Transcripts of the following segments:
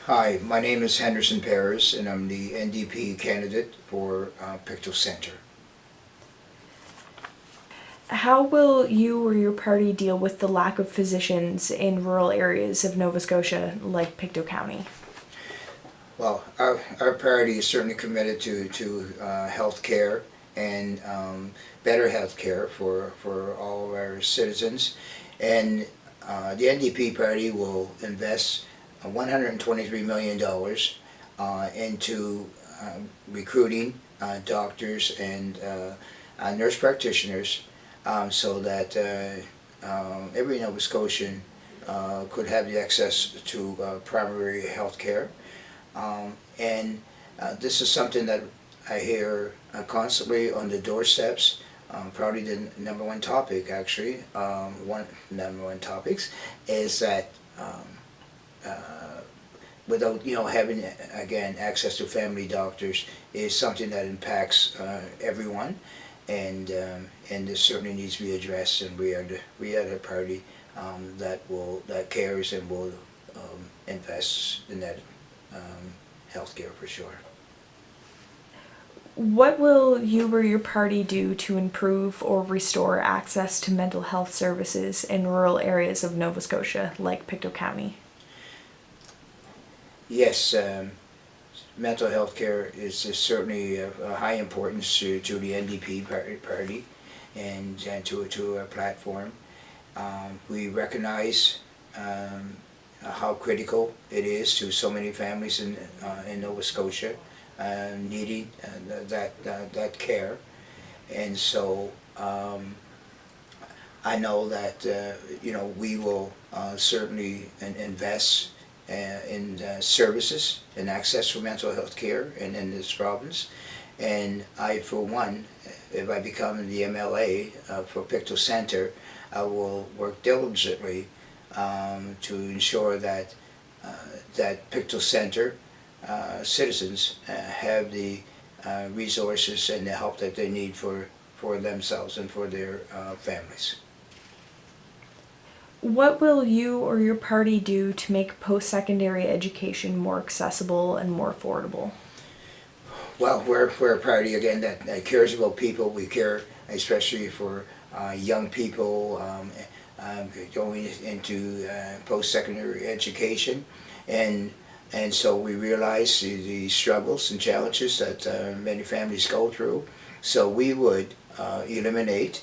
Hi, my name is Henderson Perez, and I'm the NDP candidate for Pictou Centre. How will you or your party deal with the lack of physicians in rural areas of Nova Scotia, like Pictou County? Well, our party is certainly committed to health care and better health care for all of our citizens. And the NDP party will invest $123 million into recruiting doctors and nurse practitioners so that every Nova Scotian could have the access to primary health care. This is something that I hear constantly on the doorsteps. Probably the number one topic, actually, number one topics is that without having again access to family doctors is something that impacts everyone, and this certainly needs to be addressed. And we are the party that cares and will invest in that healthcare for sure. What will you or your party do to improve or restore access to mental health services in rural areas of Nova Scotia, like Pictou County? Yes, mental health care is certainly of high importance to the NDP party and to our platform. We recognize how critical it is to so many families in Nova Scotia needing that care, and so I know that we will certainly invest in services and access for mental health care in this province. And I, for one, if I become the MLA for Pictou Centre, I will work diligently to ensure that Pictou Centre citizens have the resources and the help that they need for themselves and for their families. What will you or your party do to make post-secondary education more accessible and more affordable? Well, we're a party, again, that cares about people. We care especially for young people going into post-secondary education, and so we realize the struggles and challenges that many families go through. So we would eliminate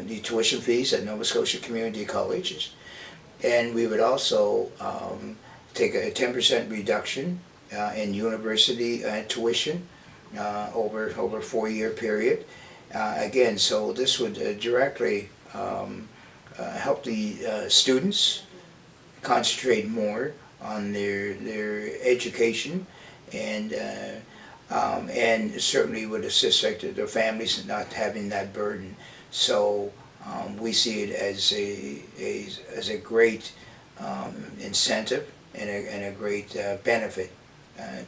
the tuition fees at Nova Scotia Community Colleges, and we would also take a 10% reduction in university tuition over a 4-year period. Again, so this would directly help the students concentrate more on their education, and certainly would assist their families in not having that burden. So we see it as a great incentive and a great benefit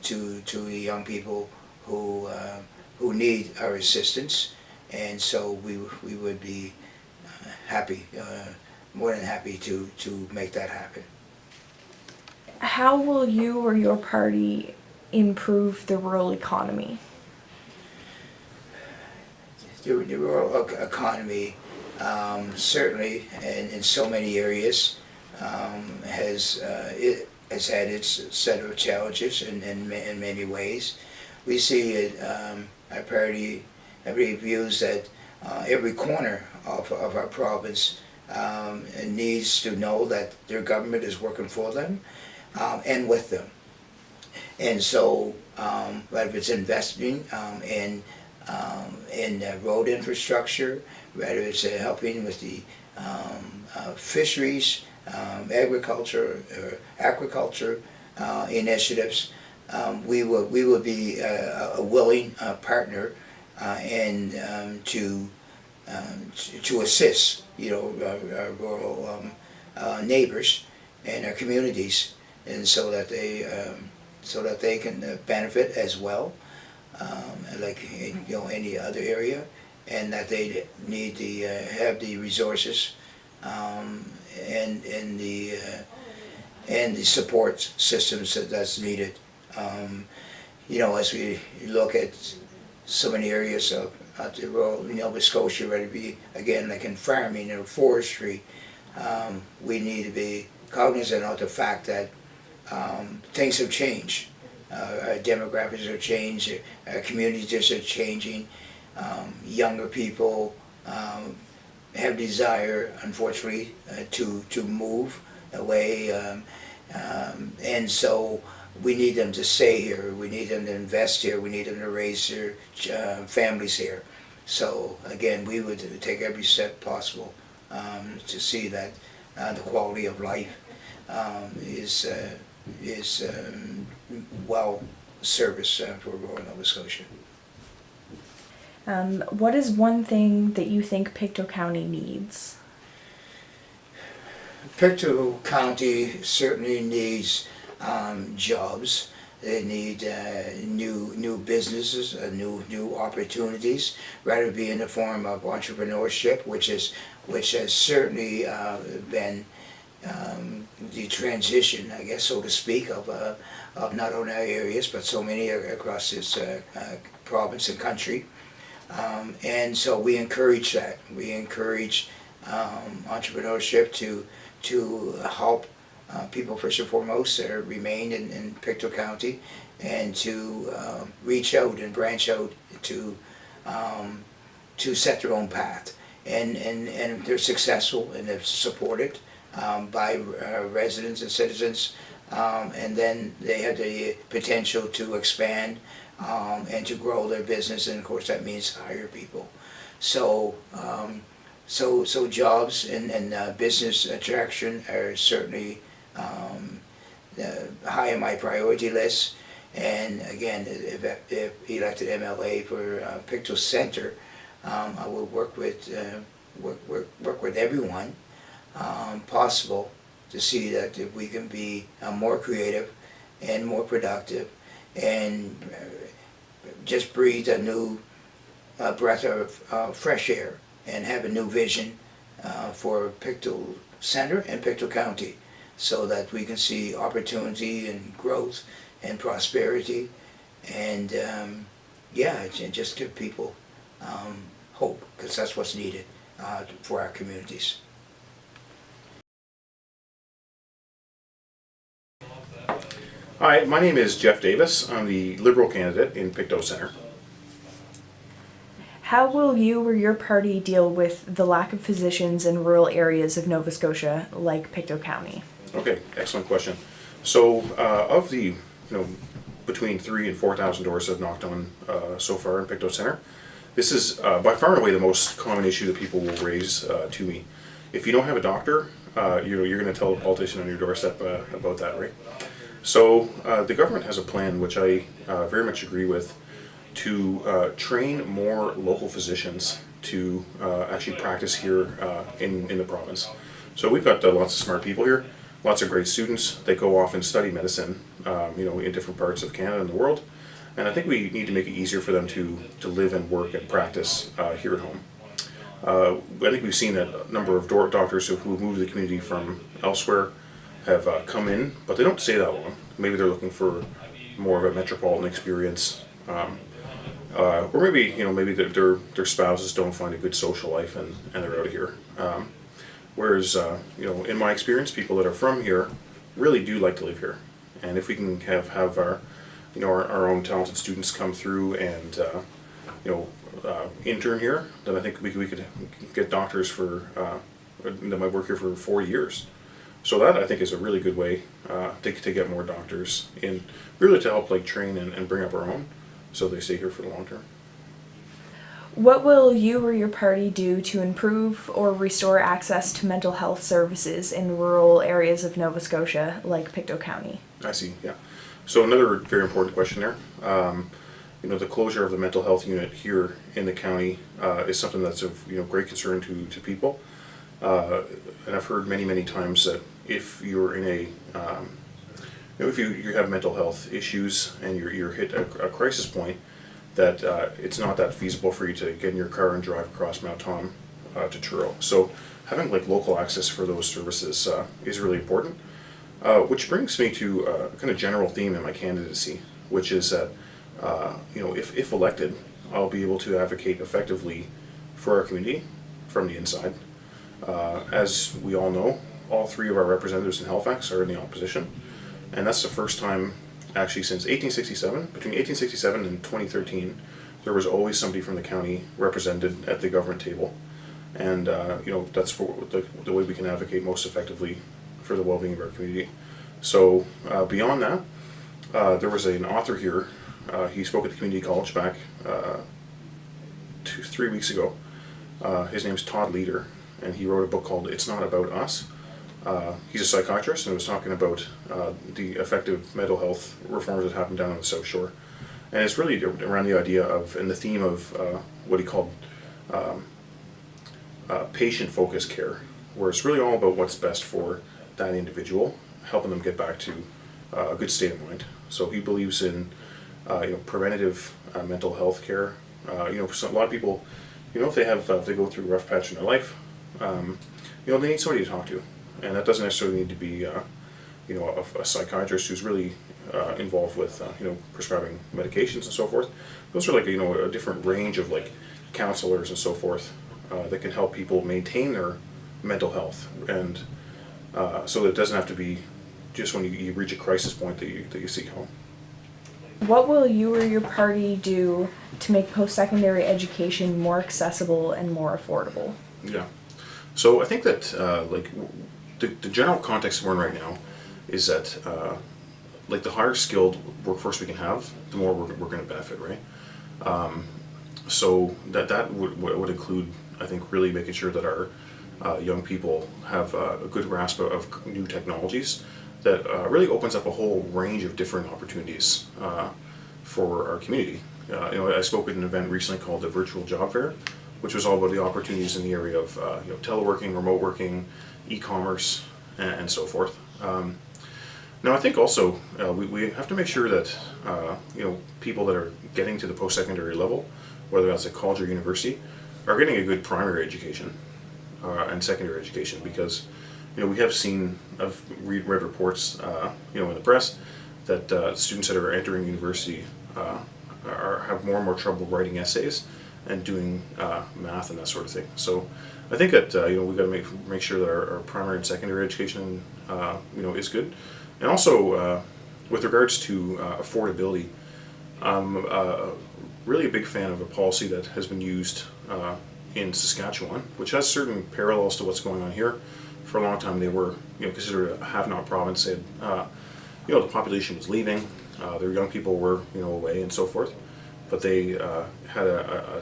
to the young people who need our assistance, and so we would be happy, more than happy to make that happen. How will you or your party improve the rural economy? The rural economy certainly in so many areas has had its set of challenges in many ways. We see it, our party views that every corner of our province needs to know that their government is working for them and with them. And so whether it's investing in road infrastructure, whether it's helping with the fisheries, agriculture, or aquaculture initiatives, we will be a willing partner and to assist our rural neighbors and our communities, and so that they can benefit as well, like any other area, and that they need to have the resources and the and the support systems that's needed. You know, as we look at so many areas of the rural Nova Scotia, whether it be, again, like in farming or forestry, we need to be cognizant of the fact that things have changed. Our demographics have changed, our communities are changing, younger people have desire, unfortunately, to move away, and so we need them to stay here, we need them to invest here, we need them to raise their families here. So again, we would take every step possible to see that the quality of life is well serviced for rural Nova Scotia. What is one thing that you think Pictou County needs? Pictou County certainly needs jobs. They need new businesses, new opportunities, rather be in the form of entrepreneurship, which has certainly been the transition, I guess, so to speak, of not only our areas but so many across this province and country. And so we encourage that. We encourage entrepreneurship to help people, first and foremost, that remain in Pictou County, and to reach out and branch out to set their own path. And they're successful and they're supported by residents and citizens, and then they have the potential to expand and to grow their business, and of course that means hire people. So so jobs and business attraction are certainly high on my priority list. And again, if elected MLA for Pictou Centre, I will work with everyone possible to see that if we can be more creative and more productive, and just breathe a new breath of fresh air, and have a new vision for Pictou Centre and Pictou County, so that we can see opportunity and growth and prosperity, and yeah, and just give people hope, because that's what's needed for our communities. Hi, my name is Jeff Davis. I'm the Liberal candidate in Pictou Centre. How will you or your party deal with the lack of physicians in rural areas of Nova Scotia, like Pictou County? Okay, excellent question. So, of the, between 3,000 and 4,000 doors I've knocked on so far in Pictou Centre, this is by far and away the most common issue that people will raise to me. If you don't have a doctor, you're going to tell a politician on your doorstep about that, right? So the government has a plan, which I very much agree with, to train more local physicians to actually practice here in the province. So we've got lots of smart people here, lots of great students. They go off and study medicine, in different parts of Canada and the world. And I think we need to make it easier for them to live and work and practice here at home. I think we've seen that a number of doctors who moved to the community from elsewhere have come in, but they don't stay that long. Maybe they're looking for more of a metropolitan experience, or maybe maybe their spouses don't find a good social life and they're out of here. Whereas in my experience, people that are from here really do like to live here, and if we can have our our own talented students come through and intern here, then I think we could get doctors that might work here for 4 years. So that, I think, is a really good way to get more doctors in, really to help train and bring up our own, so they stay here for the long term. What will you or your party do to improve or restore access to mental health services in rural areas of Nova Scotia, like Pictou County? I see, yeah. So another very important question there. The closure of the mental health unit here in the county is something that's of great concern to people. And I've heard many times that if you're in if you have mental health issues and you're hit a crisis point, that it's not that feasible for you to get in your car and drive across Mount Tom to Truro. So having local access for those services is really important. Which brings me to a kind of general theme in my candidacy, which is that if elected, I'll be able to advocate effectively for our community from the inside. As we all know, all three of our representatives in Halifax are in the opposition, and that's the first time actually since 1867. Between 1867 and 2013, there was always somebody from the county represented at the government table, and that's the way we can advocate most effectively for the well-being of our community. So beyond that, there was an author here. He spoke at the community college back 3 weeks ago. His name's Todd Leader, and he wrote a book called "It's Not About Us." He's a psychiatrist and was talking about the effective mental health reforms that happened down on the South Shore. And it's really around the idea of, and the theme of what he called patient-focused care, where it's really all about what's best for that individual, helping them get back to a good state of mind. So he believes in preventative mental health care. For a lot of people, if they go through a rough patch in their life, they need somebody to talk to, and that doesn't necessarily need to be a psychiatrist who's really involved with prescribing medications and so forth. Those are a different range of counselors and so forth that can help people maintain their mental health, and so that it doesn't have to be just when you reach a crisis point that you seek help. What will you or your party do to make post-secondary education more accessible and more affordable? Yeah. So I think that the general context we're in right now is that the higher skilled workforce we can have, the more we're going to benefit, right? So that would include, I think, really making sure that our young people have a good grasp of new technologies that really opens up a whole range of different opportunities for our community. I spoke at an event recently called the Virtual Job Fair, which was all about the opportunities in the area of teleworking, remote working, e-commerce, and so forth. Now, I think also we have to make sure that people that are getting to the post-secondary level, whether that's at college or university, are getting a good primary education and secondary education, because we have seen, I've read reports in the press that students that are entering university have more and more trouble writing essays and doing math and that sort of thing. So I think that we've got to make sure that our primary and secondary education is good. And also with regards to affordability, I'm really a big fan of a policy that has been used in Saskatchewan, which has certain parallels to what's going on here. For a long time, they were considered a have-not province. They had, the population was leaving, their young people were away and so forth. But they had a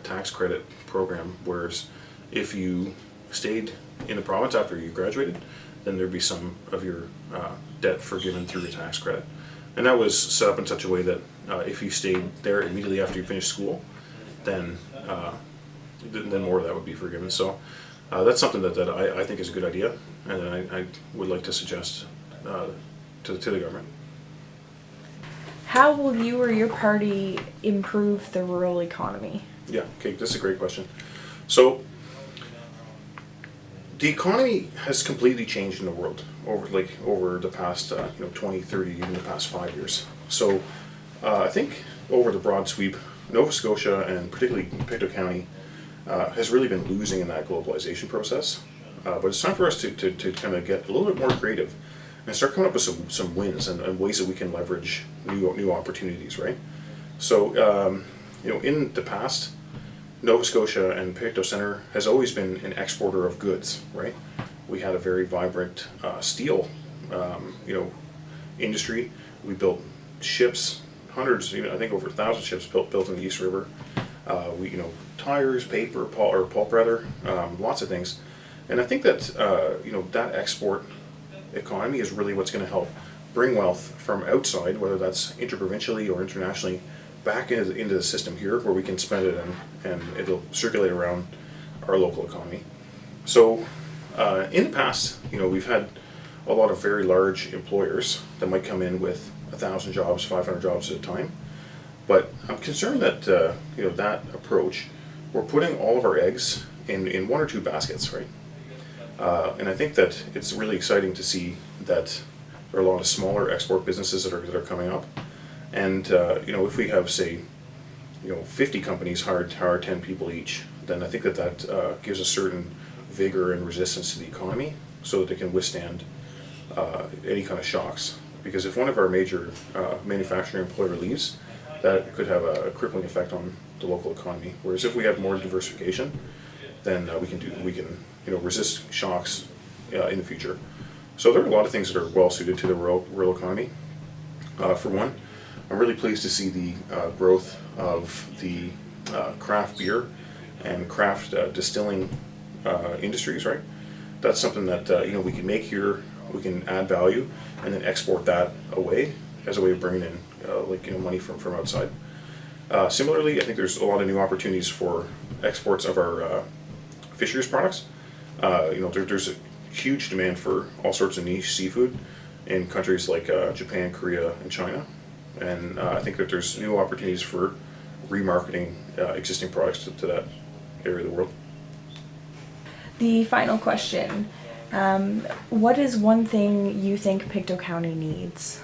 tax credit program, whereas if you stayed in the province after you graduated, then there'd be some of your debt forgiven through a tax credit. And that was set up in such a way that if you stayed there immediately after you finished school, then more of that would be forgiven. So that's something that I think is a good idea, and I would like to suggest to the government. How will you or your party improve the rural economy? Yeah, okay, that's a great question. So the economy has completely changed in the world over the past 20, 30, even the past 5 years. So I think over the broad sweep, Nova Scotia and particularly Pictou County has really been losing in that globalization process. But it's time for us to kind of get a little bit more creative and start coming up with some wins and ways that we can leverage new opportunities, right? So in the past, Nova Scotia and Pictou Centre has always been an exporter of goods, right? We had a very vibrant steel, industry. We built ships, hundreds, I think over 1,000 ships built in the East River. Tires, paper, pulp rather, lots of things. And I think that that export economy is really what's going to help bring wealth from outside, whether that's interprovincially or internationally, back into the system here, where we can spend it and it'll circulate around our local economy. So in the past, we've had a lot of very large employers that might come in with 1,000 jobs, 500 jobs at a time. But I'm concerned that that approach, we're putting all of our eggs in one or two baskets, right? And I think that it's really exciting to see that there are a lot of smaller export businesses that are coming up. And if we have, say, 50 companies hire 10 people each, then I think that gives a certain vigor and resistance to the economy, so that they can withstand any kind of shocks. Because if one of our major manufacturing employer leaves, that could have a crippling effect on the local economy. Whereas if we have more diversification, then we can resist shocks in the future. So there are a lot of things that are well suited to the rural economy. For one, I'm really pleased to see the growth of the craft beer and craft distilling industries. Right, that's something that we can make here. We can add value and then export that away as a way of bringing in money from outside. Similarly, I think there's a lot of new opportunities for exports of our fisheries products. There's a huge demand for all sorts of niche seafood in countries like Japan, Korea, and China. And I think that there's new opportunities for remarketing existing products to that area of the world. The final question. What is one thing you think Pictou County needs?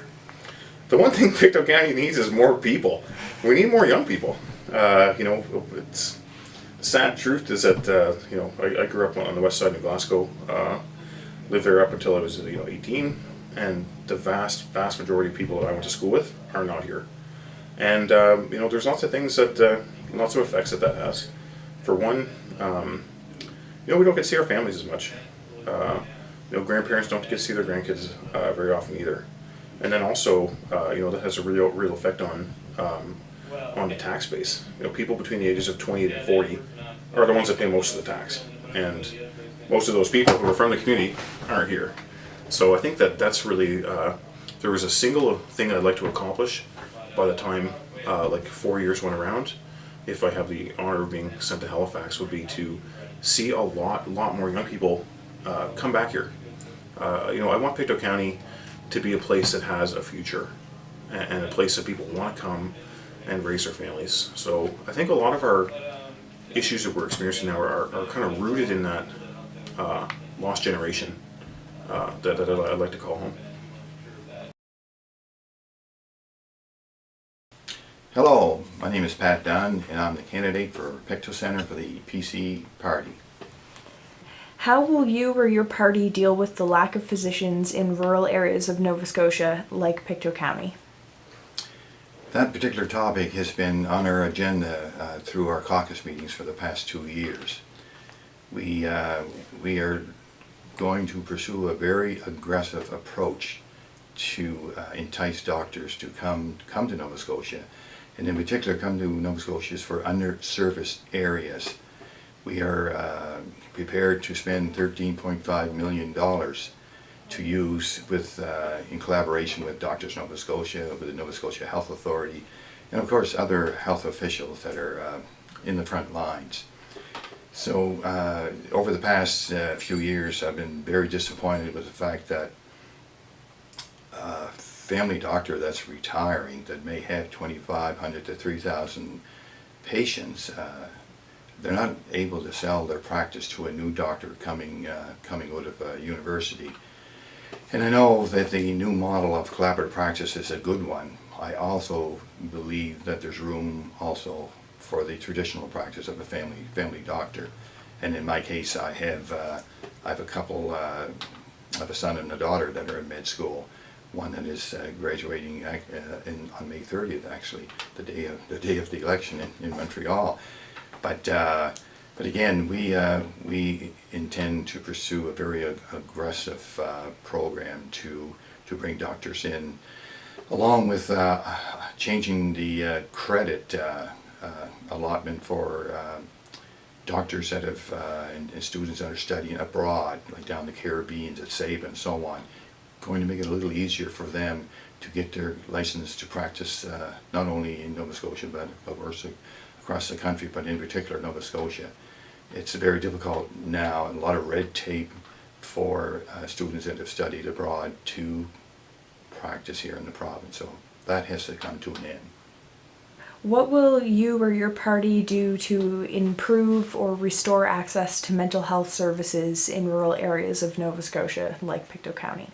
The one thing Pictou County needs is more people. We need more young people. It's the sad truth is that I grew up on the west side of Glasgow, lived there up until I was 18, and the vast majority of people that I went to school with are not here. And there's lots of things lots of effects that has. For one, we don't get to see our families as much. Grandparents don't get to see their grandkids very often either. And then also, that has a real effect on the tax base. People between the ages of 28 and 40 are the ones that pay most of the tax, and most of those people who are from the community aren't here. So I think that's really, there was a single thing I'd like to accomplish by the time 4 years went around, if I have the honor of being sent to Halifax, would be to see a lot more young people come back here. I want Pictou County to be a place that has a future and a place that people want to come and raise their families. So I think a lot of our issues that we're experiencing now are kind of rooted in that lost generation that I'd like to call home. Hello, my name is Pat Dunn, and I'm the candidate for Pictou Centre for the PC party. How will you or your party deal with the lack of physicians in rural areas of Nova Scotia, like Pictou County? That particular topic has been on our agenda through our caucus meetings for the past 2 years. We are going to pursue a very aggressive approach to entice doctors to come to Nova Scotia, and in particular come to Nova Scotia for underserviced areas. We are prepared to spend $13.5 million to use in collaboration with Doctors Nova Scotia, with the Nova Scotia Health Authority, and of course other health officials that are in the front lines. So over the past few years, I've been very disappointed with the fact that a family doctor that's retiring, that may have 2,500 to 3,000 patients, they're not able to sell their practice to a new doctor coming out of university. And I know that the new model of collaborative practice is a good one. I also believe that there's room also for the traditional practice of a family doctor. And in my case, I have a couple, I have a son and a daughter that are in med school. One that is graduating on May 30th, actually, the day of the election in Montreal. But again, we intend to pursue a very aggressive program to bring doctors in, along with changing the credit allotment for doctors that have and students that are studying abroad, like down the Caribbean, at Saba and so on. Going to make it a little easier for them to get their license to practice not only in Nova Scotia but also across the country, but in particular Nova Scotia. It's very difficult now, and a lot of red tape for students that have studied abroad to practice here in the province. So that has to come to an end. What will you or your party do to improve or restore access to mental health services in rural areas of Nova Scotia, like Pictou County?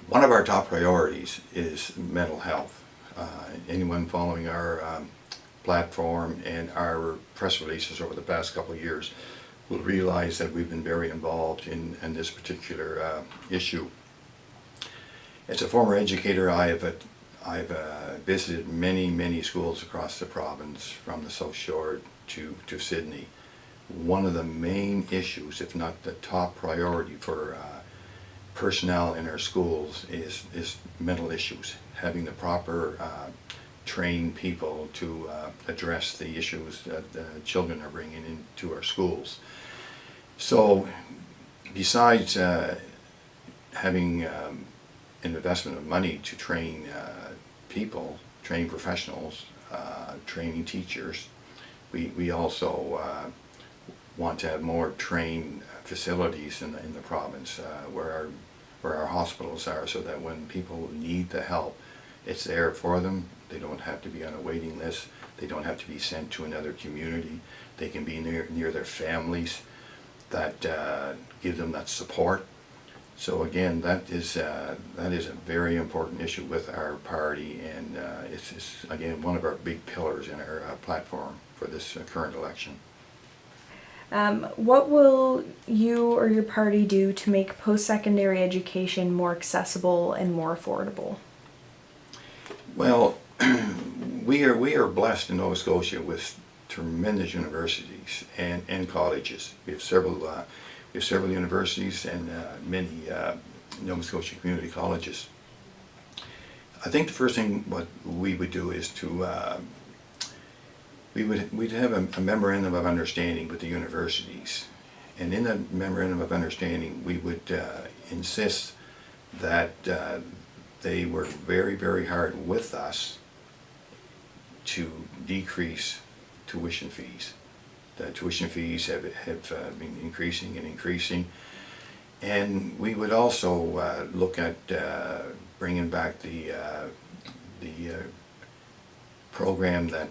One of our top priorities is mental health. Anyone following our platform and our press releases over the past couple of years will realize that we've been very involved in this particular issue. As a former educator, I've visited many schools across the province, from the South Shore to Sydney. One of the main issues, if not the top priority for personnel in our schools, is mental issues. Having the proper trained people to address the issues that children are bringing into our schools. So besides having an investment of money to train people, train professionals, training teachers, we also want to have more trained facilities in the province where our hospitals are, so that when people need the help, it's there for them. They don't have to be on a waiting list. They don't have to be sent to another community. They can be near their families that give them that support. So again, that is a very important issue with our party, and it's again one of our big pillars in our platform for this current election. What will you or your party do to make post-secondary education more accessible and more affordable? Well, we are blessed in Nova Scotia with tremendous universities and colleges. We have several universities and many Nova Scotia community colleges. I think the first thing what we would do is to we'd have a memorandum of understanding with the universities, and in that memorandum of understanding we would insist that they work very hard with us to decrease tuition fees. The tuition fees have been increasing, and we would also look at bringing back the program that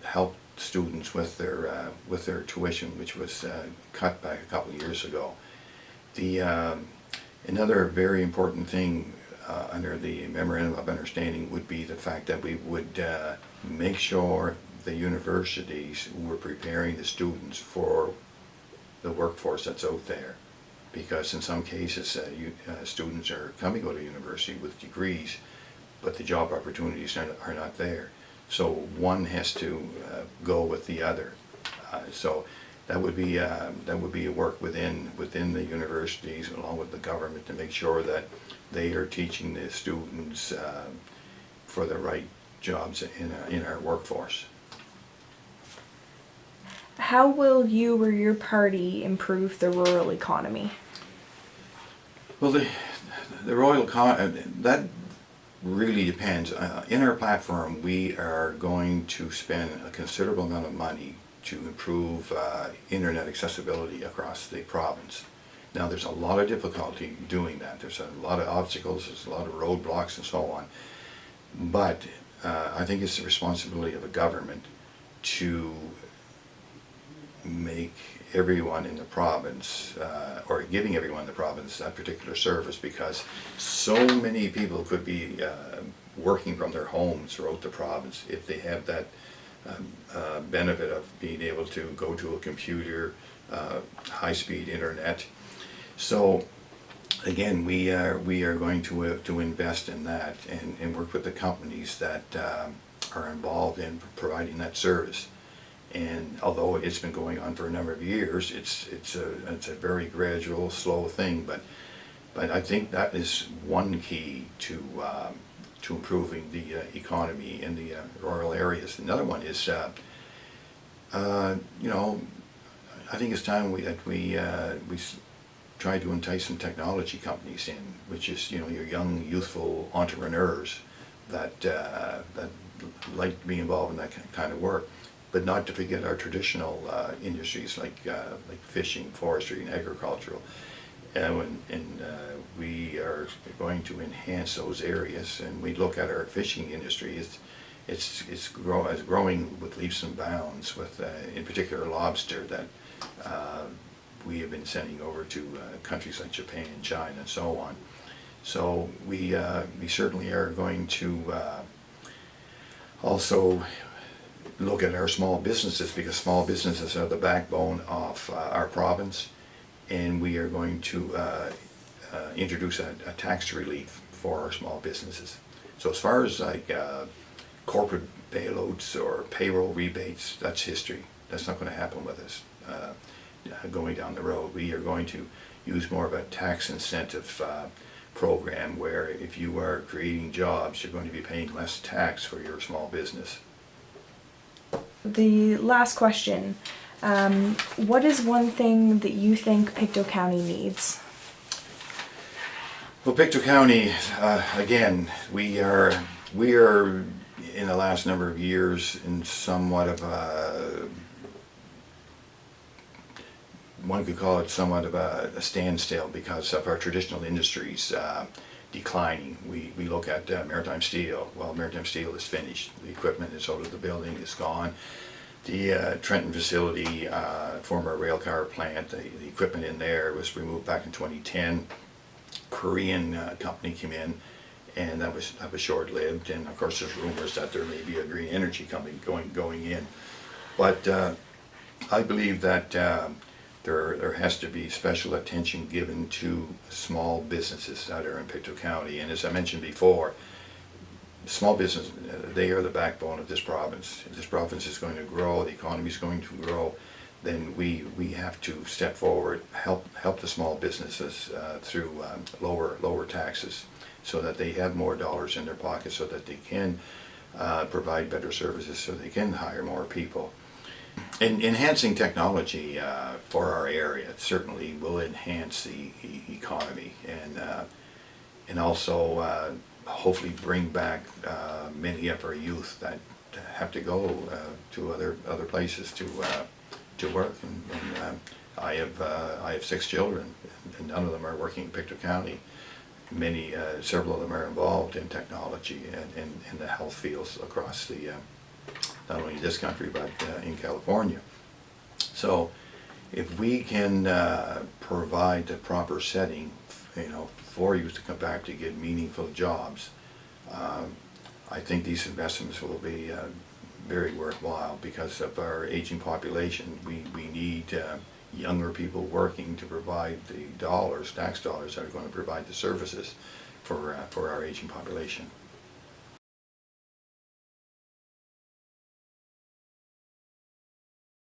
helped students with their tuition, which was cut back a couple of years ago. Another very important thing under the memorandum of understanding would be the fact that we would make sure the universities were preparing the students for the workforce that's out there, because in some cases students are coming to university with degrees, but the job opportunities are not there. So one has to go with the other. So that would be a work within the universities along with the government to make sure that they are teaching the students for the right jobs in our workforce. How will you or your party improve the rural economy? Well, the rural economy, that really depends. In our platform, we are going to spend a considerable amount of money to improve internet accessibility across the province. Now, there's a lot of difficulty doing that. There's a lot of obstacles, there's a lot of roadblocks and so on. But I think it's the responsibility of a government to make everyone in the province, or giving everyone in the province that particular service, because so many people could be working from their homes throughout the province if they have that benefit of being able to go to a computer, high-speed internet. So again, we are going to invest in that and work with the companies that are involved in providing that service. And although it's been going on for a number of years, it's a very gradual, slow thing. But I think that is one key to improving the economy in the rural areas. Another one is, you know, I think it's time that we try to entice some technology companies in, which is, you know, your young, youthful entrepreneurs that like to be involved in that kind of work. But not to forget our traditional industries like fishing, forestry, and agricultural. And we are going to enhance those areas. And we look at our fishing industry it's growing with leaps and bounds, with in particular lobster that we have been sending over to countries like Japan and China and so on. So we certainly are going to also look at our small businesses, because small businesses are the backbone of our province, and we are going to introduce a tax relief for our small businesses. So as far as like corporate bailouts or payroll rebates, that's history. That's not going to happen with us going down the road. We are going to use more of a tax incentive program where if you are creating jobs, you're going to be paying less tax for your small business. The last question, what is one thing that you think Pictou County needs? Well, Pictou County, again, we are in the last number of years in somewhat of a, one could call it somewhat of a standstill because of our traditional industries declining. We look at maritime steel. Well, maritime steel is finished. The equipment is out of the building, it's gone. The Trenton facility, former rail car plant, the equipment in there was removed back in 2010. Korean company came in, and that was short-lived. And of course, there's rumors that there may be a green energy company going in. But I believe that there has to be special attention given to small businesses that are in Pictou County. And as I mentioned before, small business, they are the backbone of this province. If this province is going to grow, the economy is going to grow, then we have to step forward, help the small businesses through lower taxes, so that they have more dollars in their pockets, so that they can provide better services, so they can hire more people. And enhancing technology for our area certainly will enhance the economy, and also hopefully bring back many of our youth that have to go to other places to work. And I have 6 children, and none of them are working in Pictou County. Several of them are involved in technology and in the health fields across the not only this country but in California. So if we can provide the proper setting, for youth to come back to get meaningful jobs, I think these investments will be very worthwhile because of our aging population. We need younger people working to provide the tax dollars that are going to provide the services for our aging population.